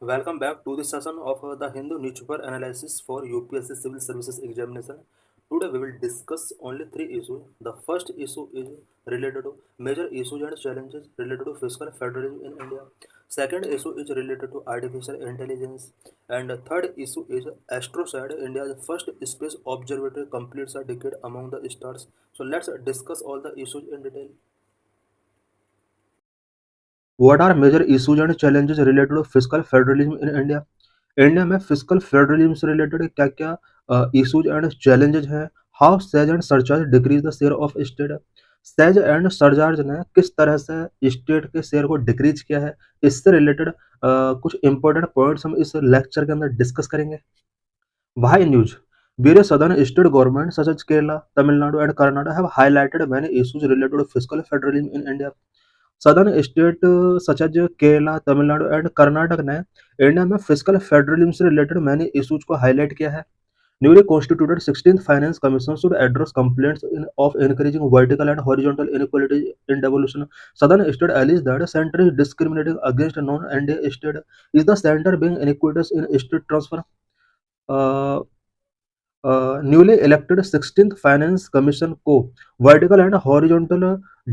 Welcome back to the session of the Hindu newspaper analysis for UPSC Civil Services examination. Today we will discuss only three issues. The first issue is related to major issues and challenges related to fiscal federalism in India. Second issue is related to artificial intelligence. And the third issue is AstroSat, India's first space observatory completes a decade among the stars. So let's discuss all the issues in detail. What are major issues and challenges related to fiscal federalism in India? India में physical federalism से related क्या क्या issues and challenges हैं? How says and surcharge decrease the share of state? Says and surcharge ने किस तरह से state के शेयर को डिक्रीज किया है? इससे रिलेटेड कुछ इंपॉर्टेंट पॉइंट्स हम इस लेक्चर के अंदर डिस्कस करेंगे. Why news? Various southern state governments such as Kerala, Tamil Nadu, and Karnataka have highlighted many issues related to fiscal federalism in India. Southern state such as Kerala, Tamil Nadu and Karnataka ने India में physical federalism से related मैंने issues को highlight किया है. Newly constituted 16th finance commission should address complaints of increasing vertical and horizontal inequality in devolution. Southern state alleges that centre is discriminating against non India state. Is the centre being inequitous in state transfer? Newly elected 16th finance commission को vertical and horizontal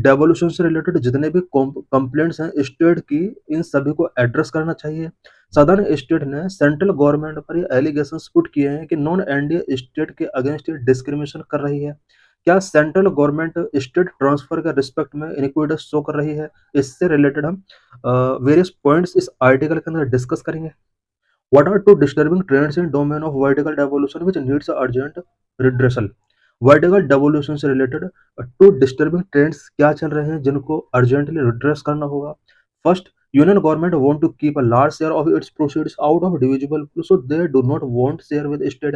devolution से related जितने भी complaints हैं state की, इन सभी को address करना चाहिए. सदर्न स्टेट ने सेंट्रल गवर्नमेंट पर ये एलिगेशंस पुट किए हैं कि नॉन इंडिया स्टेट के अगेंस्ट ये डिस्क्रिमिनेशन कर रही है. क्या सेंट्रल गवर्नमेंट स्टेट ट्रांसफर के रिस्पेक्ट में इनइक्विटी शो कर रही है? इससे रिलेटेड हम वेरियस पॉइंट्स इस आर्टिकल के अंदर डिस्कस करेंगे. What are two disturbing trends in domain of vertical devolution which needs urgent redressal? Vertical devolution से रिलेटेड टू डिस्टर्बिंग ट्रेंड्स क्या चल रहे हैं जिनको अर्जेंटली रिड्रेस करना होगा. First, union government want to keep a large share of its proceeds out of divisible pool, so they do not want share with state.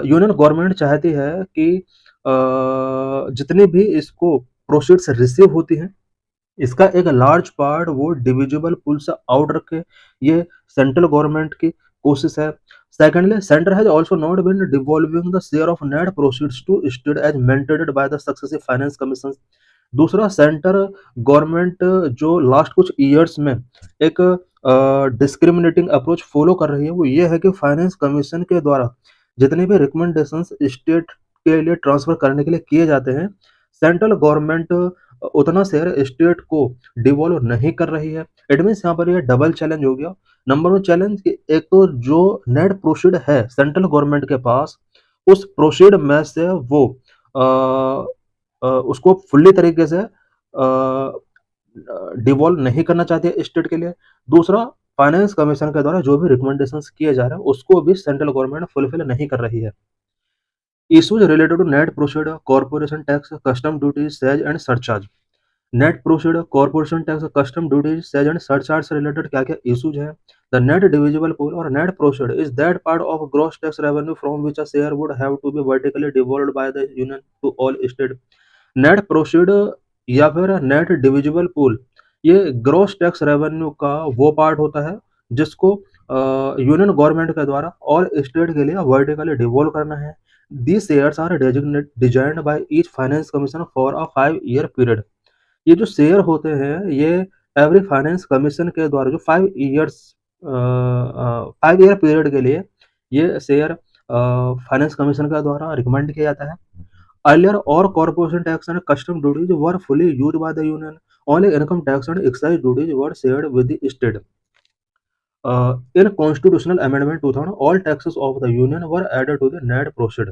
Union government चाहती है कि जितनी भी इसको प्रोसीड्स रिसीव होती हैं इसका एक लार्ज पार्ट वो डिविजिबल पूल से आउट रखे. ये सेंट्रल गवर्नमेंट की कोशिश है. Secondly, centre has also not been devolving the share of net proceeds to state as mandated by the successive finance commission. दूसरा, सेंटर गवर्नमेंट जो लास्ट कुछ ईयर्स में एक डिस्क्रिमिनेटिंग अप्रोच फॉलो कर रही है वो ये है कि फाइनेंस कमीशन के द्वारा जितने भी रिकमेंडेशंस स्टेट के लिए ट्रांसफर करने के लिए किए जाते हैं सेंट्रल गवर्नमेंट उतना शेयर स्टेट को डिवॉल्व नहीं कर रही है. इट मीन्स यहाँ पर ये डबल चैलेंज हो गया. नंबर वन चैलेंज कि एक तो जो नेट प्रोसीड है सेंट्रल गवर्नमेंट के पास उस प्रोसीड में से वो उसको फुल्ली तरीके से डिवॉल्व नहीं करना चाहती है स्टेट के लिए. दूसरा, फाइनेंस कमीशन के द्वारा जो भी रिकमेंडेशंस किए जा रहे हैं उसको भी सेंट्रल गवर्नमेंट फुलफिल नहीं कर रही है. Issues related to net proceed, corporation tax, custom duty, cess and surcharge. Net proceed, corporation tax, custom duty, cess and surcharge से रिलेटेड क्या क्या इश्यूज हैं? द नेट डिविजिबल पूल और net proceed is that part of gross tax revenue from which a share would have to be vertically devolved by the union to all state. Net proceed या फिर net divisible pool ये gross tax revenue का वो part होता है जिसको union government के द्वारा ऑल स्टेट के लिए वर्टिकली डिवॉल्व करना है. These shares are designed by each finance commission for a 5-year period. ये जो शेयर होते हैं ये एवरी फाइनेंस कमीशन के द्वारा जो 5 ईयर पीरियड के लिए ये शेयर फाइनेंस कमीशन के द्वारा रिकमेंड किया जाता है. अर्लियर और corporation tax and custom duties were fully used by the union. Only income tax and excise duties were shared with the state. In constitutional amendment 2000 all taxes of the union were added to the net proceed.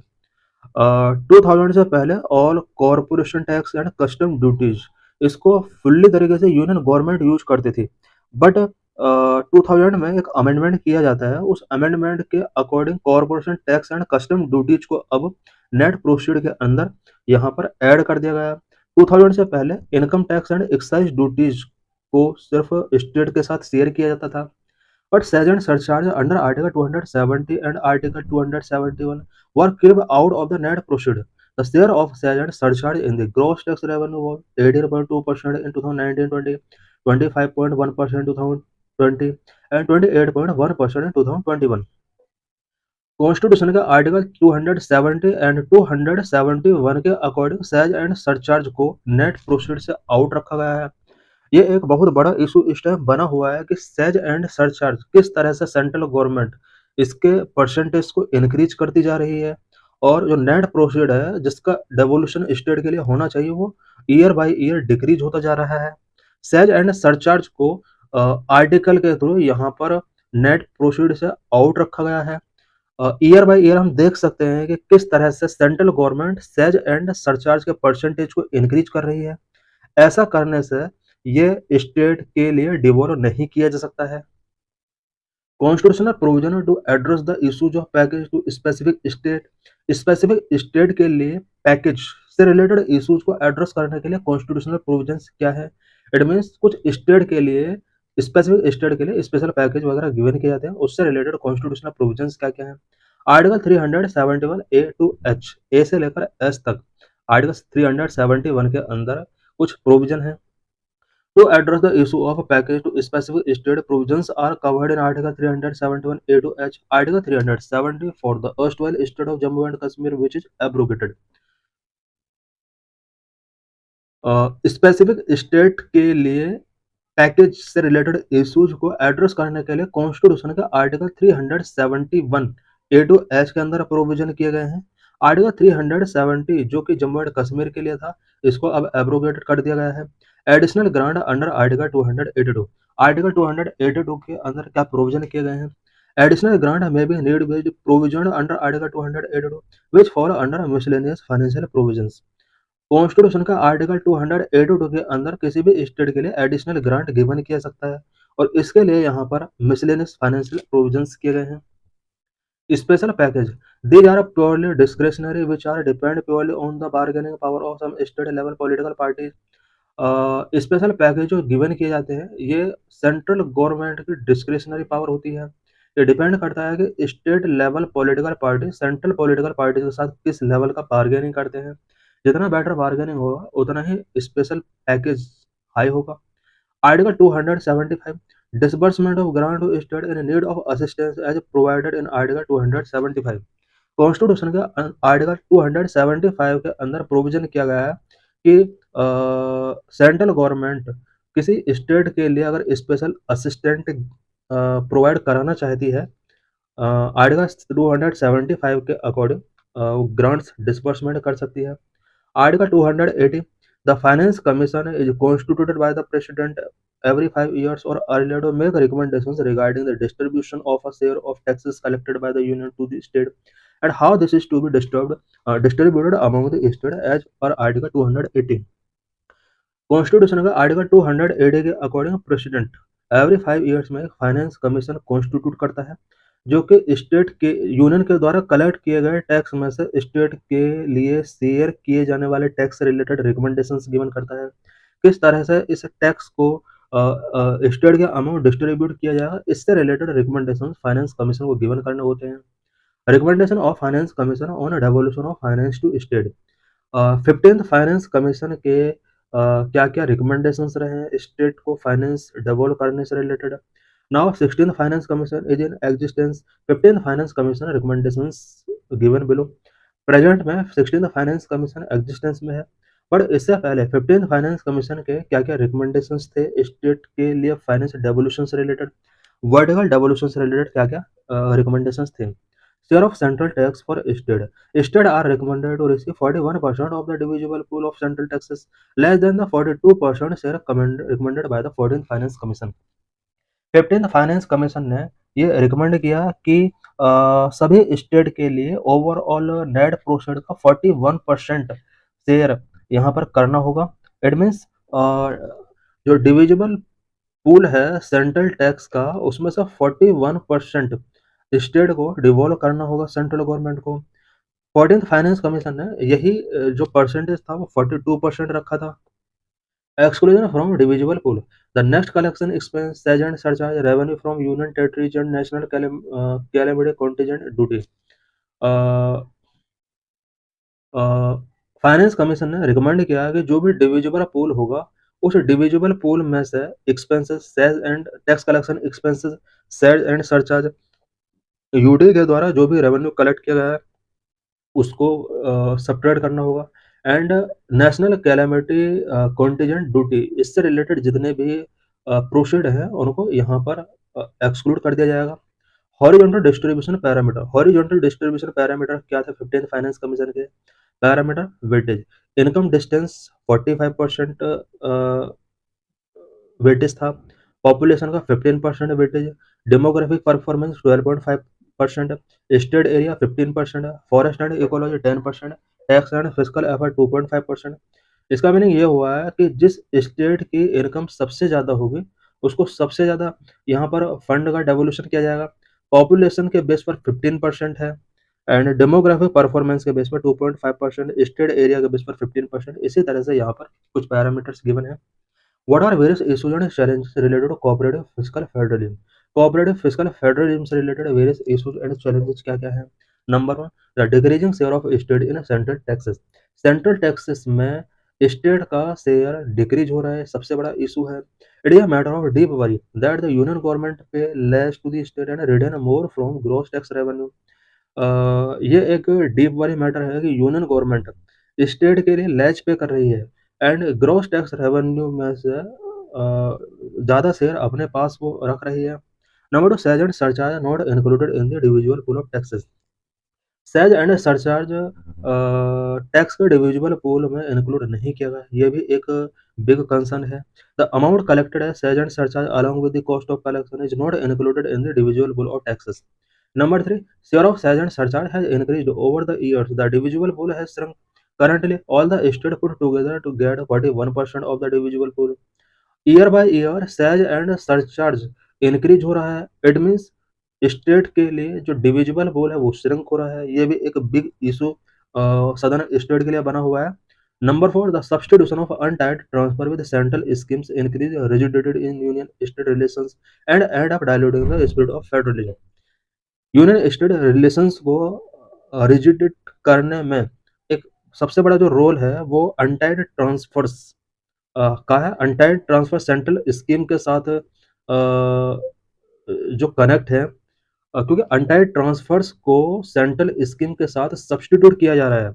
2000 से पहले all corporation tax and custom duties इसको fully तरीके से union government use करती थी. But 2000 में एक amendment किया जाता है. उस अमेंडमेंट के according corporation tax and custom duties को अब नेट प्रोसीड के अंदर यहाँ पर ऐड कर दिया गया. 2000 से पहले income tax and excise duties को सिर्फ स्टेट के साथ शेयर किया जाता था. But sage and surcharge under Article 270 and Article 271 were kept out of the net proceed. The share of sage and surcharge in the gross tax revenue was 18.2% in 2019-20, 25.1% in 2020, and 28.1% in 2021. Constitution के article 270 and 271 के according says and surcharge को net proceed से out रखा गया है. ये एक बहुत बड़ा इशू इस टाइम बना हुआ है कि सेज एंड सरचार्ज किस तरह से सेंट्रल गवर्नमेंट इसके परसेंटेज को इंक्रीज करती जा रही है, और जो नेट प्रोसीड है जिसका डेवोल्यूशन स्टेट के लिए होना चाहिए वो ईयर बाय ईयर डिक्रीज होता जा रहा है। सेज एंड सरचार्ज को आर्टिकल के थ्रू यहाँ पर नेट प्रोसीड से आउट रखा गया है। ईयर बाय ईयर हम देख सकते हैं कि किस तरह से central government says and surcharge के परसेंटेज को इंक्रीज कर रही है। ऐसा करने से ये स्टेट के लिए डिवोल्व नहीं किया जा सकता है। Constitutional provision to address the issues of package to specific state के लिए पैकेज से रिलेटेड इश्यूज को एड्रेस करने के लिए कॉन्स्टिट्यूशनल प्रोविजंस क्या है। इट मीन्स कुछ स्टेट के लिए स्पेसिफिक स्टेट के लिए स्पेशल पैकेज वगैरह गिवन किए जाते हैं, उससे रिलेटेड कॉन्स्टिट्यूशनल प्रोविजंस क्या क्या है। आर्टिकल 371 ए टू एच, ए से लेकर एच तक आर्टिकल 371 के अंदर कुछ प्रोविजन है। To address the issue of a package to specific state, provisions are covered in Article 371A to H, Article 370 for the erstwhile state of Jammu and Kashmir, which is abrogated. Specific state के लिए package से related issues को address करने के लिए constitution के article 371 A to H के अंदर प्रोविजन किए गए हैं। आर्टिकल 370 जो कि जम्मू एंड कश्मीर के लिए था, इसको अब एब्रोगेटेड कर दिया गया है। Additional grant under article 282, article 282 के अंदर क्या प्रोविजन किए गए हैं। एडिशनल ग्रांट में भी need based provision under article 282 विच fall under miscellaneous financial provisions. Constitution का आर्टिकल 282 के अंदर किसी भी स्टेट के लिए एडिशनल ग्रांट गिवन किया सकता है, और इसके लिए यहाँ पर मिसलेनियस फाइनेंशियल प्रोविजंस किए गए हैं। Special package these are purely discretionary which are depend purely on the bargaining power of some state level political parties. Special package जो गिवन किए जाते हैं ये सेंट्रल गवर्नमेंट की डिस्क्रिशनरी पावर होती है। ये डिपेंड करता है कि state level political party central political party के साथ किस लेवल का बार्गेनिंग करते हैं। जितना बेटर बार्गेनिंग होगा उतना ही स्पेशल पैकेज हाई होगा। Article 275 disbursement of grant to state in need of assistance as provided in article 275। Constitution के आर्टिकल 275 के अंदर प्रोविजन किया गया है कि सेंट्रल गवर्नमेंट किसी स्टेट के लिए अगर स्पेशल असिस्टेंट प्रोवाइड कराना चाहती है, आर्टिकल 275 के अकॉर्डिंग ग्रांट्स डिसबर्समेंट कर सकती है। Article 280 the finance commission is constituted by the president every 5 years or earlier to make recommendations regarding the distribution of a share of taxes collected by the union to the state and how this is to be distributed among the state as per article 280। Constitution का article 280 के according president every 5 years में finance commission constitute करता है, जो कि state के union के द्वारा कलेक्ट किए गए टैक्स में से स्टेट के लिए शेयर किए जाने वाले टैक्स से रिलेटेड रिकमेंडेशंस गिवन करता है। किस तरह से इस टैक्स को स्टेट के अमाउंट डिस्ट्रीब्यूट किया जाएगा, इससे रिलेटेड रिकमेंडेशन फाइनेंस कमीशन को गिवन करने होते हैं। Recommendation of finance commission on devolution of finance to state. 15th finance commission के क्या क्या रिकमेंडेशंस रहे हैं स्टेट को फाइनेंस डेवलप करने से related. Now 16th finance commission is in existence. 15th finance commission recommendations given below. Present में 16th finance commission existence में है, पर इससे पहले 15th फाइनेंस कमीशन के क्या क्या रिकमेंडेशंस थे स्टेट के लिए फाइनेंस डेवोल्यूशन से रिलेटेड, वर्टिकल डेवोल्यूशन से रिलेटेड क्या क्या रिकमेंडेशंस थे। Share of central tax for state. State are recommended to receive 41% of the divisible pool of central taxes, less than the 42% share recommended by the 14th Finance Commission. 15th finance commission ने ये recommend किया कि सभी state के लिए overall net proceed का 41% share यहाँ पर करना होगा। इट मीन्स जो डिविजिबल पूल है सेंट्रल टैक्स का उसमें से 41% स्टेट को डिवॉल्व करना होगा सेंट्रल गवर्नमेंट को। 14th फाइनेंस कमीशन ने यही जो परसेंटेज था वो 42% रखा था। Exclusion from divisible pool the next collection expense says and surcharge revenue from union territories and national calamity contingent duty. Finance commission ने रिकमेंड किया कि जो भी डिविजिबल पूल होगा उस डिविजिबल पूल में से expenses says and tax collection expenses says and surcharge UT के द्वारा जो भी रेवेन्यू कलेक्ट किया गया है उसको सब्ट्रैक्ट करना होगा। And national calamity contingent duty, इससे रिलेटेड जितने भी प्रोसीड हैं उनको यहाँ पर एक्सक्लूड कर दिया जाएगा। Horizontal distribution parameter, horizontal distribution parameter क्या थे 15th फाइनेंस कमीशन के? Parameter weightage, income distance 45% weightage था, पॉपुलेशन का 15% weightage, demographic performance 12.5%, state area 15%, forest and ecology 10%, tax and physical effort 2.5%। इसका मीनिंग ये हुआ है कि जिस स्टेट की इनकम सबसे ज़्यादा होगी उसको सबसे ज़्यादा यहाँ पर फंड का डेवोल्यूशन किया जाएगा। पॉपुलेशन के बेस पर 15% है एंड डेमोग्राफिक परफॉर्मेंस के बेस पर 2.5%, स्टेट एरिया के बेस पर 15%। इसी तरह से यहाँ पर कुछ पैरामीटर्स गिवन है। What are various issues and challenges related to cooperative fiscal federalism? Cooperative fiscal federalism से related various issues and challenges क्या क्या है? Number one, the decreasing share of state in central taxes. Central taxes में state का share decrease हो रहा है, सबसे बड़ा इशू है। It is a matter of deep worry that the union government pay less to the state and return more from gross tax revenue. ये एक डीप वाली मैटर है कि यूनियन गवर्नमेंट स्टेट के लिए लेज पे कर रही है एंड ग्रॉस टैक्स रेवेन्यू में से ज़्यादा शेयर अपने पास वो रख रही है। Number to, says and surcharge not included in the डिविजुअल pool of taxes. Says and surcharge tax के डिविजिबल पूल में इंक्लूड नहीं किया गया, ये भी एक बिग कंसर्न है। द अमाउंट कलेक्टेड है says and surcharge along with the cost of collection is not included in the डिविजुअल pool of taxes. Number three, share of sage and surcharge has increased over the years. The divisible pool has shrunk. Currently, all the states put together to get 41% of the divisible pool. Year by year, sage and surcharge increase हो रहा है. It means state के लिए जो divisible पोल है वो shrink हो रहा है। ये भी एक बिग इशू सदर्न स्टेट के लिए बना हुआ है। Number four, the substitution of untied transfer with central schemes increase rigidity in union state relations and end up diluting the spirit of federalism. Union state relations को rigid करने में एक सबसे बड़ा जो रोल है वो अनटाइड ट्रांसफर्स का है। अनटाइड ट्रांसफर सेंट्रल स्कीम के साथ जो कनेक्ट है, क्योंकि अनटाइड ट्रांसफर्स को सेंट्रल स्कीम के साथ सब्स्टिट्यूट किया जा रहा है।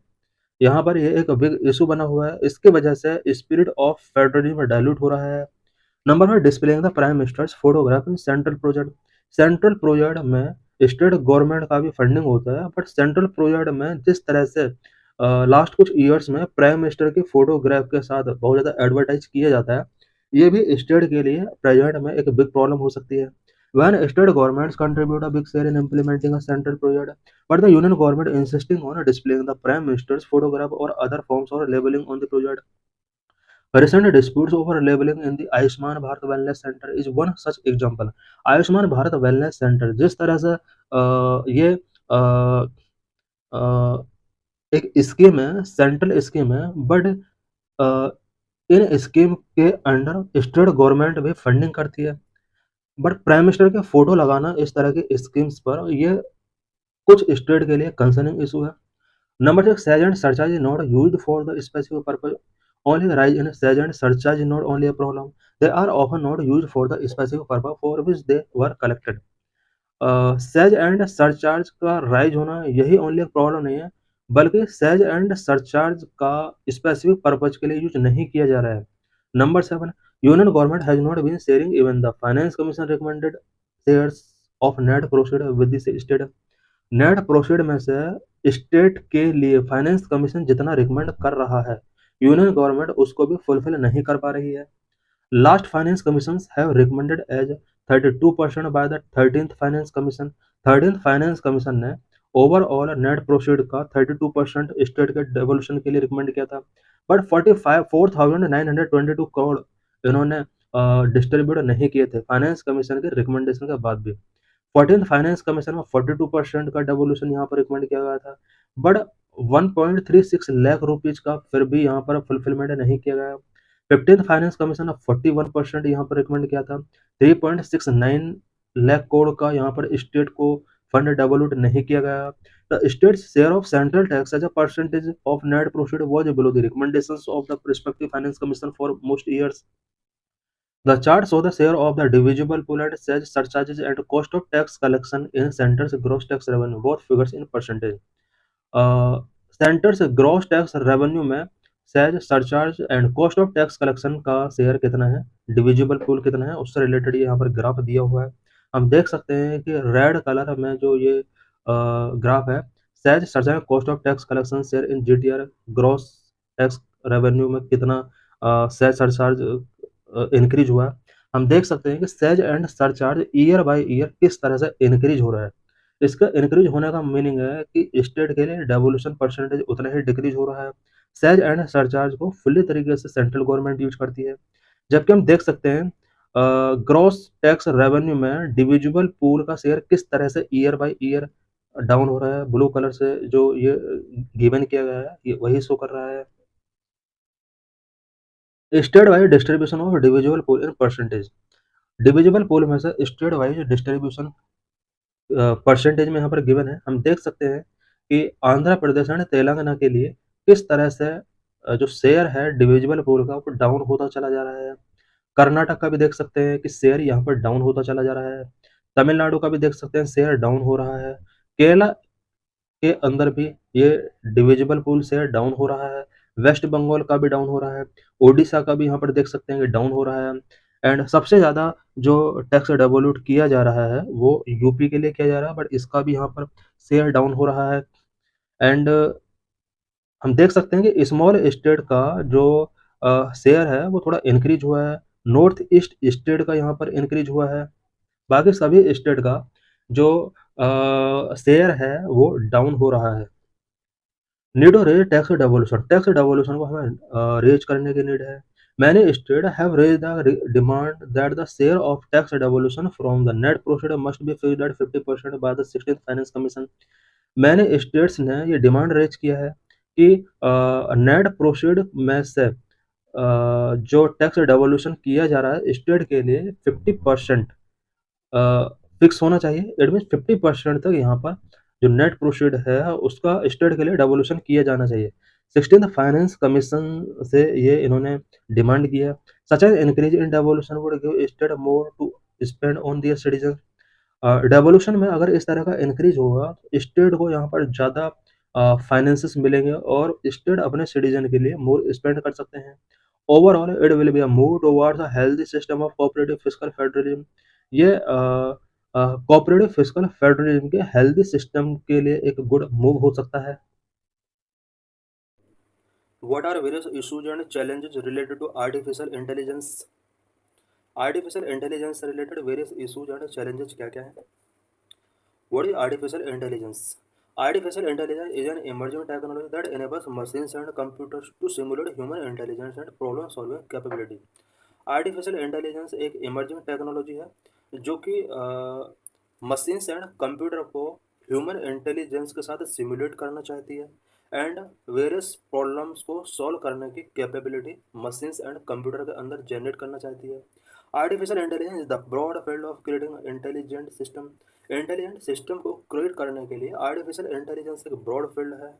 यहाँ पर ये एक बिग इशू बना हुआ है, इसके वजह से स्पिरिट ऑफ फेडरलिज्म डाइल्यूट हो रहा है। Number one, displaying the prime ministers photograph in central project. Central project में स्टेट गवर्नमेंट का भी फंडिंग होता है, बट सेंट्रल प्रोजेक्ट में जिस तरह से लास्ट कुछ ईयर्स में प्राइम मिनिस्टर की फोटोग्राफ के साथ बहुत ज़्यादा एडवर्टाइज किया जाता है, ये भी स्टेट के लिए प्रेजेंट में एक बिग प्रॉब्लम हो सकती है। When state governments contribute a big share in implementing a central project, but the union government insisting on displaying the prime minister's photograph or other forms or labeling on the project. Recent disputes over labeling in the Ayushman Bharat Wellness Center is one such example. Ayushman Bharat wellness centre जिस तरह से ये अ, अ, एक scheme है, central scheme है, but in scheme के under state government भी funding करती है। बट प्राइम मिनिस्टर के फोटो लगाना इस तरह की स्कीम्स पर ये कुछ स्टेट के लिए कंसर्निंग इशू है। Number six, sage and surcharge is not used for the specific purpose. Only the rise in sage and surcharge is not only a problem. They are often not used for the specific purpose for which they were collected. Cess and surcharge का rise होना यही only एक problem नहीं है, बल्कि cess and surcharge का specific purpose के लिए यूज नहीं किया जा रहा है। Number seven, union government has not been sharing even the finance commission recommended shares of net proceed with this state. Net proceed में से स्टेट के लिए फाइनेंस कमीशन जितना रिकमेंड कर रहा है, यूनियन गवर्नमेंट उसको भी फुलफिल नहीं कर पा रही है। Last finance commission have recommended as 32% by the 13th finance commission. 13th finance commission ने ओवरऑल नेट प्रोसीड का 32% स्टेट के डेवोल्यूशन के लिए रिकमेंड किया था, बट 4,922 करोड़ इन्होंने डिस्ट्रीब्यूट नहीं किए थे फाइनेंस कमीशन के रिकमेंडेशन के बाद भी। 14th फाइनेंस कमीशन में 42% का डेवोल्यूशन यहाँ पर रिकमेंड किया गया था, बट 1.36 लाख रुपीज का फिर भी यहाँ पर फुलफिलमेंट नहीं किया गया। 15th फाइनेंस कमीशन ने 41% यहाँ पर रिकमेंड किया था। 3.69 लाख करोड़ का यहाँ पर स्टेट को फंड डेवलप नहीं किया गया। The state share of central tax as a percentage of net proceed was below the recommendations of the respective finance commission for most years. The chart shows the share of the divisible pool and sales surcharges and cost of tax collection in center's gross tax revenue, both figures in percentage. Centre से gross tax revenue में says surcharge and cost of tax collection का share कितना है, divisible pool कितना है, उससे related ये यहाँ पर ग्राफ दिया हुआ है। हम देख सकते हैं कि रेड कलर में जो ये ग्राफ है, says surcharge cost of tax collection share in GTR gross tax revenue में कितना सेज सरचार्ज इंक्रीज हुआ है। हम देख सकते हैं कि says and surcharge year by year किस तरह से इंक्रीज हो रहा है। इसका इंक्रीज होने का मीनिंग है कि स्टेट के लिए डेवोल्यूशन परसेंटेज उतना ही डिक्रीज हो रहा है। सेज एंड सरचार्ज को फुल्ली तरीके से सेंट्रल गवर्नमेंट यूज करती है, जबकि हम देख सकते हैं ग्रॉस टैक्स रेवेन्यू में डिविजिबल पूल का शेयर किस तरह से ईयर बाय ईयर डाउन हो रहा है। ब्लू कलर से जो ये गिवन किया गया है ये वही शो कर रहा है। State wise distribution of divisible pool in percentage, divisible pool में से स्टेट वाइज डिस्ट्रीब्यूशन परसेंटेज में यहाँ पर गिवन है। हम देख सकते हैं कि आंध्र प्रदेश एंड तेलंगाना के लिए किस तरह से जो शेयर है डिविजिबल पूल का वो डाउन होता चला जा रहा है। कर्नाटक का भी देख सकते हैं कि शेयर यहाँ पर डाउन होता चला जा रहा है। तमिलनाडु का भी देख सकते हैं शेयर डाउन हो रहा है। केरला के अंदर भी ये डिविजिबल पूल शेयर डाउन हो रहा है। वेस्ट बंगाल का भी डाउन हो रहा है। ओडिशा का भी यहाँ पर देख सकते हैं कि डाउन हो रहा है। एंड सबसे ज़्यादा जो टैक्स डेवोल्यूट किया जा रहा है वो यूपी के लिए किया जा रहा है, बट इसका भी यहाँ पर शेयर डाउन हो रहा है। एंड हम देख सकते हैं कि स्मॉल स्टेट का जो शेयर है वो थोड़ा इंक्रीज हुआ है। नॉर्थ ईस्ट स्टेट का यहाँ पर इंक्रीज हुआ है। बाकी सभी स्टेट का जो शेयर है वो डाउन हो रहा है। Need of raise tax devolution को हमें रेज करने की नीड है। Many state have raise the demand that the share of tax devolution from the net proceed must be fixed at 50% by the 16th finance commission. मैंने states ने ये demand raise किया है कि नेट प्रोसीड में से जो टैक्स डेवोल्यूशन किया जा रहा है स्टेट के लिए 50% फिक्स होना चाहिए। इट मीन्स 50% तक यहाँ पर जो नेट प्रोसीड है उसका स्टेट के लिए डेवोल्यूशन किया जाना चाहिए। 16th फाइनेंस कमीशन से ये इन्होंने डिमांड किया। Such an increase in devolution would give state more to spend on their citizen. Devolution में अगर इस तरह का इंक्रीज होगा तो स्टेट को यहाँ पर ज़्यादा फाइनेंसेस मिलेंगे और स्टेट अपने सिटीजन के लिए मोर स्पेंड कर सकते हैं। Overall it will be a move towards a healthy system of cooperative fiscal federalism. ये कोऑपरेटिव फिस्कल फेडरलिज्म के हेल्दी सिस्टम के लिए एक गुड मूव हो सकता है। What are various issues and challenges related to artificial intelligence? Artificial intelligence से related various issues and challenges क्या क्या है। What is artificial intelligence? Artificial intelligence is an emerging technology that enables machines and computers to simulate human intelligence and problem solving capability. Artificial intelligence एक emerging technology है जो कि machines and computer को human intelligence के साथ simulate करना चाहती है एंड वेरियस प्रॉब्लम्स को सॉल्व करने की कैपेबिलिटी मशीन्स एंड कंप्यूटर के अंदर जनरेट करना चाहती है। Artificial intelligence is the broad field of creating intelligent system. Intelligent system को क्रिएट करने के लिए आर्टिफिशियल इंटेलिजेंस एक ब्रॉड फील्ड है।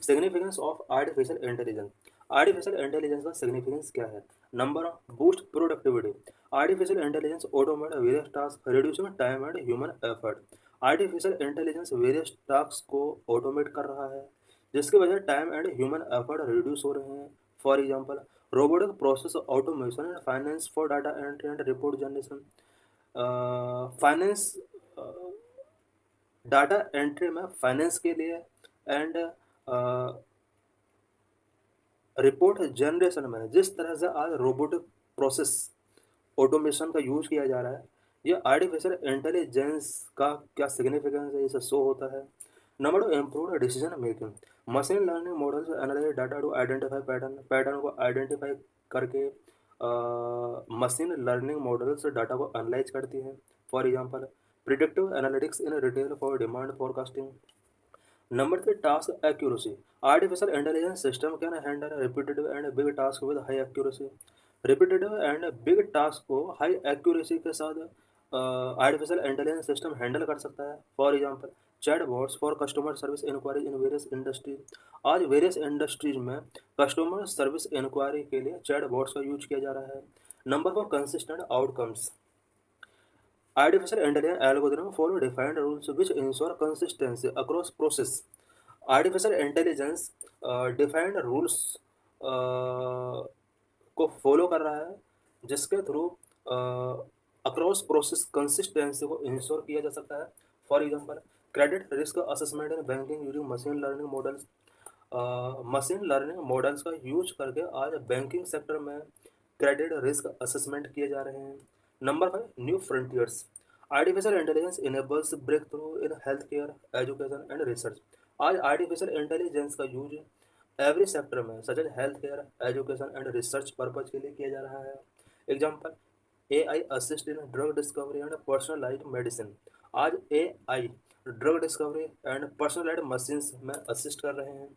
Significance of artificial intelligence. Artificial intelligence का सिग्निफिकेंस क्या है। Number boost productivity. Artificial intelligence automate various task reducing time and human effort. Artificial intelligence various task को ऑटोमेट कर रहा है जिसकी वजह time and human effort reduce हो रहे हैं। For example robotic process automation and finance for data entry and report generation. Finance data entry में फाइनेंस के लिए एंड रिपोर्ट जनरेशन में जिस तरह से आज रोबोटिक प्रोसेस ऑटोमेशन का यूज किया जा रहा है ये आर्टिफिशियल इंटेलिजेंस का क्या सिग्निफिकेंस है इसे शो होता है। Number two improve decision making. Machine learning models analyze data to identify pattern को आइडेंटिफाई करके मशीन लर्निंग मॉडल्स डाटा को एनालाइज करती हैं। For example predictive analytics in retail for demand forecasting. Number three, task accuracy. Artificial intelligence system can handle repetitive and big task with high accuracy. Repetitive and big task को high accuracy के साथ artificial intelligence system handle कर सकता है। For example, chatbots for customer service inquiry in various industries। आज various industries में customer service inquiry के लिए chatbots का यूज किया जा रहा है। Number four, consistent outcomes। Artificial intelligence algorithm follow defined rules which ensure consistency across process. Artificial intelligence defined rules को फॉलो कर रहा है, जिसके थ्रू अक्रॉस प्रोसेस कंसिस्टेंसी को इंश्योर किया जा सकता है। For example, credit risk assessment in banking using machine learning models. Machine learning models का यूज करके आज बैंकिंग सेक्टर में क्रेडिट रिस्क असेसमेंट किए जा रहे हैं। Number 5, new frontiers. Artificial intelligence enables breakthrough in health care, education and research. आज artificial intelligence का यूज एवरी सेक्टर में सच as health care, education and research purpose के लिए किया जा रहा है। Example, A I assist in drug discovery and personalised medicine. आज A I drug discovery and personalised machine में असिस्ट कर रहे हैं।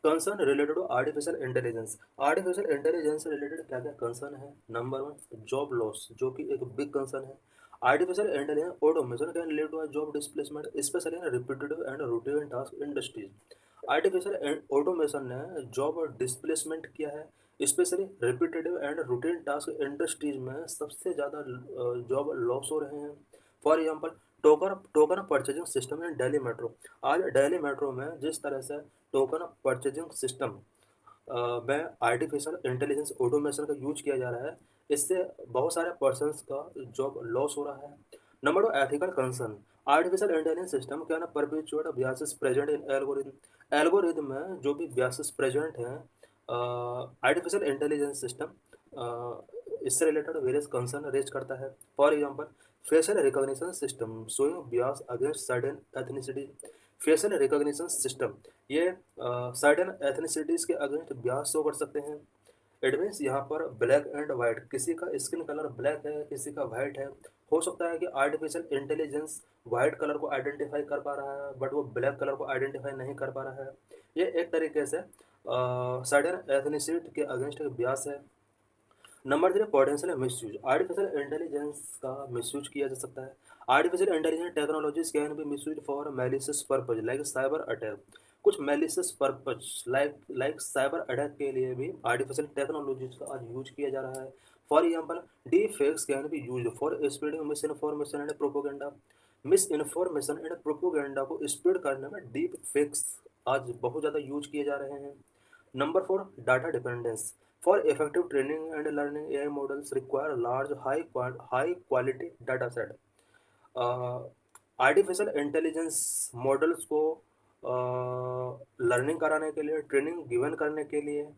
Concern related to artificial intelligence. Artificial intelligence से रिलेटेड क्या क्या कंसर्न है? नंबर 1, जॉब लॉस, जो कि एक बिग कंसर्न है। Artificial intelligence automation can lead to job displacement, especially in repetitive and routine task industries. Artificial automation ने job displacement किया है, especially repetitive and routine task industries में सबसे ज़्यादा जॉब लॉस हो रहे हैं। For example, token token purchasing system in Delhi metro. आज दिल्ली मेट्रो में जिस तरह से टोकन परचेजिंग सिस्टम में आर्टिफिशियल इंटेलिजेंस ऑटोमेशन का यूज किया जा रहा है, इससे बहुत सारे पर्सन्स का जॉब लॉस हो रहा है। Number 2, ethical concern. Artificial intelligence system can perpetuate biases present in algorithm. Algorithm में जो भी biases प्रेजेंट हैं आर्टिफिशियल इंटेलिजेंस सिस्टम इससे रिलेटेड वेरियस कंसर्न रेज करता है। For example, facial recognition system showing Beas against certain ethnicity. Facial recognition system ये certain ethnicities के against Beas show कर सकते हैं। इट मीन्स यहाँ पर ब्लैक एंड वाइट, किसी का स्किन कलर ब्लैक है, किसी का वाइट है। हो सकता है कि आर्टिफिशियल इंटेलिजेंस वाइट कलर को आइडेंटिफाई कर पा रहा है, बट वो ब्लैक कलर को आइडेंटिफाई नहीं कर पा रहा है। ये एक तरीके से सर्टेन एथनिसिटी के अगेंस्ट बियास है। Number 3, potential misuse. Artificial intelligence का मिसयूज किया जा सकता है। Artificial intelligence technologies can be misuse for malicious purpose like cyber attack. कुछ malicious purpose like cyber attack के लिए भी आर्टिफिशियल टेक्नोलॉजीज का आज यूज किया जा रहा है। For example, D fakes can be use for spreading miss information and propaganda. Miss information and propaganda को स्प्रेड करने में डीप फेक्स आज बहुत ज़्यादा यूज किए जा रहे हैं। Number 4, data dependence. For effective training and learning, AI models require large, high quality data set. Artificial intelligence models को लर्निंग कराने के लिए, ट्रेनिंग गिवन करने के लिए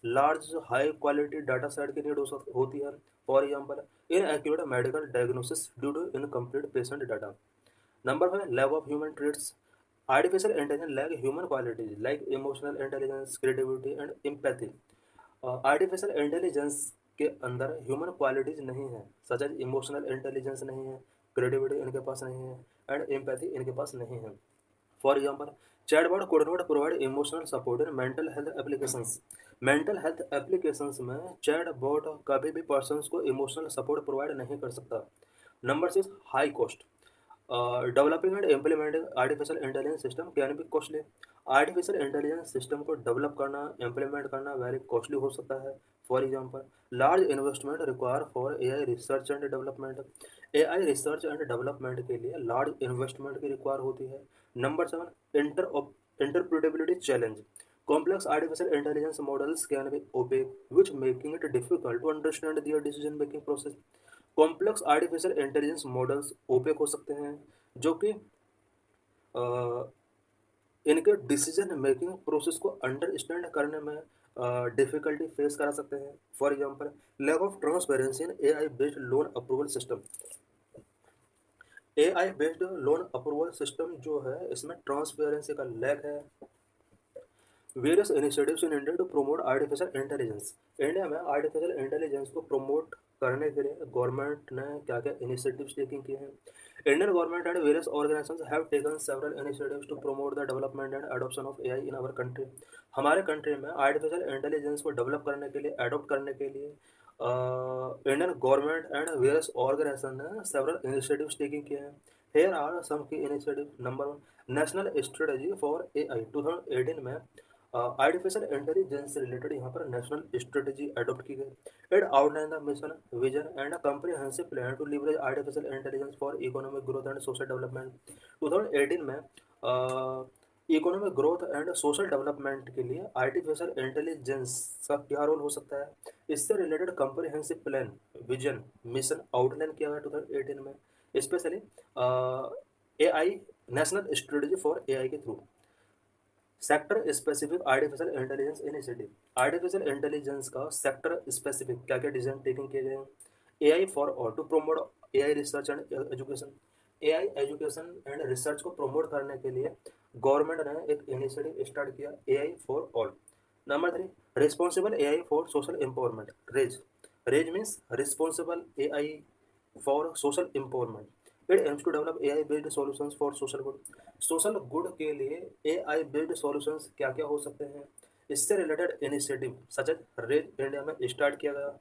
large high quality data set की नीड होती है। For example, inaccurate medical diagnosis due to incomplete patient data. Number 5, lack of human traits. Artificial intelligence lack human qualities like emotional intelligence, creativity and empathy. Artificial intelligence के अंदर human qualities नहीं है, such as emotional intelligence नहीं है, creativity इनके पास नहीं है and empathy इनके पास नहीं है। For example, chatbot could not provide emotional support in mental health applications. Mental health applications में चैटबॉट कभी भी पर्सन्स को इमोशनल सपोर्ट प्रोवाइड नहीं कर सकता। Number 6, high cost. Developing and implementing artificial intelligence system can be costly. Artificial intelligence system को develop करना, implement करना वेरी कॉस्टली हो सकता है। For example, large investment require for AI research and development. AI research and development के लिए large investment की require होती है। Number 7, interpretability challenge. Complex artificial intelligence models can be opaque, which making it difficult to understand their decision-making process. Complex artificial intelligence models opaque हो सकते हैं, जो कि इनके डिसीजन मेकिंग प्रोसेस को अंडरस्टैंड करने में डिफिकल्टी फेस करा सकते हैं। For example, lack of transparency in AI based loan approval system. AI based loan approval system जो है, इसमें ट्रांसपेरेंसी का लैक है। Various initiatives in India to promote artificial intelligence. India में आर्टिफिशियल इंटेलिजेंस को प्रमोट करने के लिए गवर्नमेंट ने क्या क्या इनिशिएटिव्स टेकिंग किए हैं? Indian government and various organizations have taken several initiatives to promote the development and adoption of AI in our country. हमारे कंट्री में आर्टिफिशियल इंटेलिजेंस को डेवलप करने के लिए, अडॉप्ट करने के लिए Indian government and various organization ने सेवरल इनिशिएटिव्स टेकिंग किए हैं। Here are some key initiative. Number 1, national strategy for AI 2018 में आर्टिफिशियल इंटेलिजेंस से रिलेटेड यहाँ पर नेशनल स्ट्रेटजी अडॉप्ट की गई। It outline the mission, vision and comprehensive plan to leverage artificial intelligence for economic growth and social development. 2018 में economic growth and social development के लिए artificial intelligence का क्या रोल हो सकता है? इससे related comprehensive plan, vision, mission outline किया गया 2018 में, specially AI, national strategy for AI के through. Sector specific artificial intelligence initiative, artificial intelligence का सेक्टर स्पेसिफिक क्या क्या डिसीजन टेकिंग किए गए हैं? AI for all, to promote AI research and education, AI education and research को promote करने के लिए गवर्नमेंट ने एक इनिशिएटिव स्टार्ट किया, AI for all. Number 3, responsible AI for social empowerment, RAISE. RAISE means responsible AI for social empowerment. It aims to develop AI based solutions for social good. Social good के लिए AI based solutions क्या क्या हो सकते हैं? इससे related initiative such as RAISE India में start किया गया।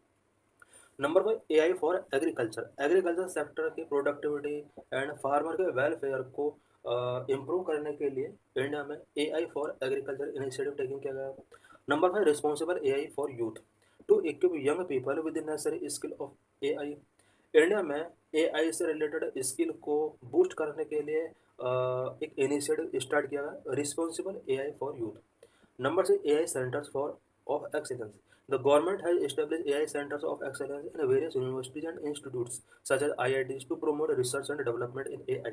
Number 5, AI for agriculture, agriculture sector की प्रोडक्टिविटी एंड फार्मर के वेलफेयर को इम्प्रूव करने के लिए इंडिया में AI for agriculture initiative taking किया गया। Number 5, responsible AI for youth, to equip young people with necessary skill of AI. India में एआई से रिलेटेड स्किल को बूस्ट करने के लिए एक इनिशिएटिव स्टार्ट किया गया, responsible AI for youth. Number 6, AI Centers for of Excellence. The government has established AI Centers of Excellence in various universities and institutes such as IITs to promote research and development in AI.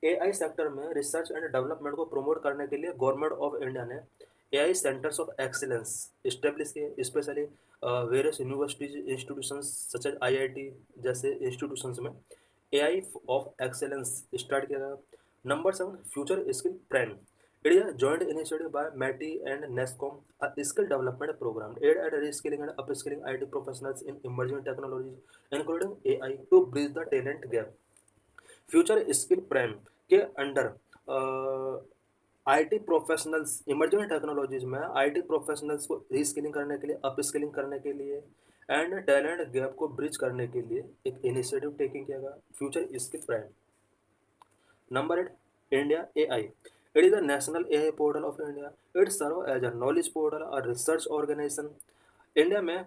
AI sector में research and development को promote करने के लिए government of India ने AI centres of excellence establish किए, specially various universities institutions such as IIT जैसे institutions में AI of excellence start किया गया। Number 7, future skill prime, India joint initiative by MeitY and NASSCOM, a skill development program aid at reskilling and upskilling IT professionals in emerging technologies including AI to bridge the talent gap। Future skill prime के under IT professionals, emerging technologies में IT professionals को reskilling करने के लिए, upskilling करने के लिए and talent gap को ब्रिज करने के लिए एक इनिशिएटिव टेकिंग किया गया, future skill prime. Number 8, India AI, it is the national AI portal of India. It serve as a knowledge portal और रिसर्च ऑर्गेनाइजेशन। इंडिया में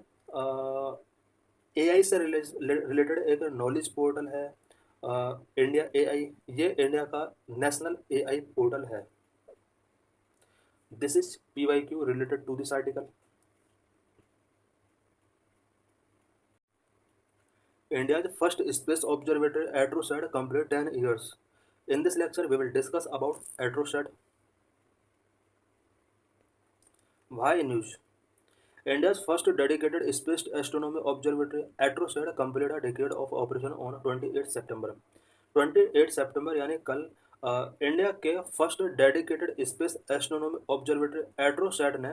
एआई से रिलेटेड एक नॉलेज पोर्टल है, इंडिया एआई, ये India का national AI portal है। This is PYQ related to this article. India's first space observatory ASTROSAT complete 10 years. In this lecture, we will discuss about ASTROSAT. Why news? India's first dedicated space astronomy observatory ASTROSAT completed a decade of operation on 28 September. 28 सितंबर यानी कल India के first dedicated space astronomy observatory AstroSat ने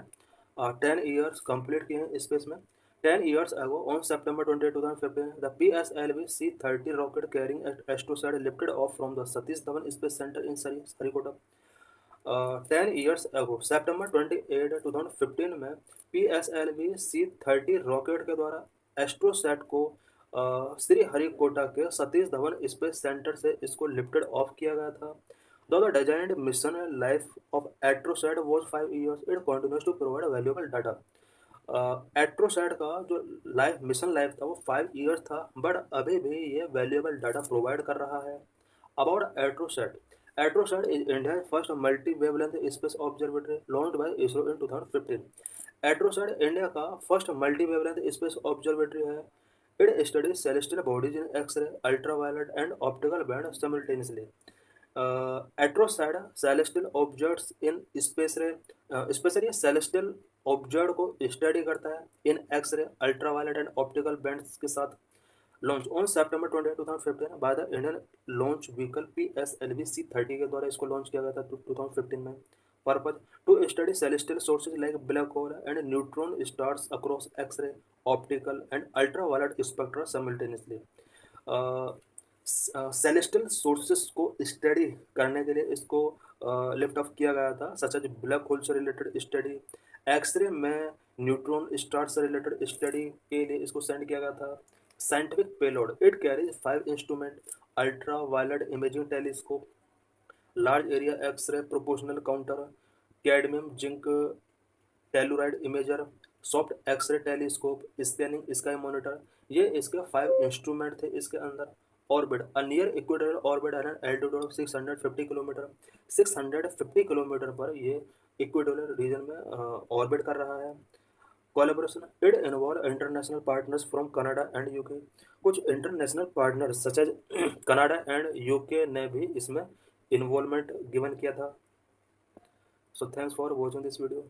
10 years complete किए हैं space में। 10 years ago, on September 28, 2015, the PSLV C-30 rocket carrying ASTROSAT lifted off from the Satish Dhawan Space Center in Sarikota। 10 years ago, September 28, 2015 में PSLV C-30 rocket के द्वारा एस्ट्रोसैट को श्रीहरिकोटा के Satish Dhawan space centre से इसको लिफ्टेड ऑफ किया गया था। Though the designed mission life of ASTROSAT was 5 years, it continues to provide valuable data। एट्रोसैट का जो मिशन लाइफ था वो 5 ईयर्स था, बट अभी भी ये वैल्यूएबल डाटा प्रोवाइड कर रहा है। About AstroSat, AstroSat is India first multi wavelength space observatory launched by ISRO in 2015। AstroSat India का first multi wavelength space observatory है। It studies celestial bodies in X ray, ultraviolet and optical band simultaneously. AstroSat celestial objects in space ray, specially celestial observe को study करता है in X ray, ultraviolet and optical bands के साथ। Launch on September 20, 2015 by the Indian launch vehicle PSLV C-30 के द्वारा इसको launch किया गया था 2015 में। Purpose to study celestial sources like black hole and neutron stars across x-ray, optical and ultraviolet spectra simultaneously. Celestial sources को study करने के लिए इसको लिफ्ट ऑफ किया गया था, सच एज ब्लैक होल से रिलेटेड स्टडी, एक्सरे में न्यूट्रॉन स्टार से रिलेटेड स्टडी के लिए इसको सेंड किया गया था। Scientific payload, it carries 5 instrument, ultraviolet imaging telescope, large area x-ray proportional counter, cadmium zinc telluride imager, soft x-ray telescope, scanning sky monitor, ये इसके 5 इंस्ट्रूमेंट थे इसके अंदर। orbit, a near equatorial orbit at an altitude of 650 kilometre, 650 kilometre पर ये equatorial region में orbit कर रहा है। Collaboration, it involve international partners from Canada and UK, कुछ international partners such as Canada and UK ने भी इसमें इन्वॉल्वमेंट गिवन किया था। So thanks for watching this video.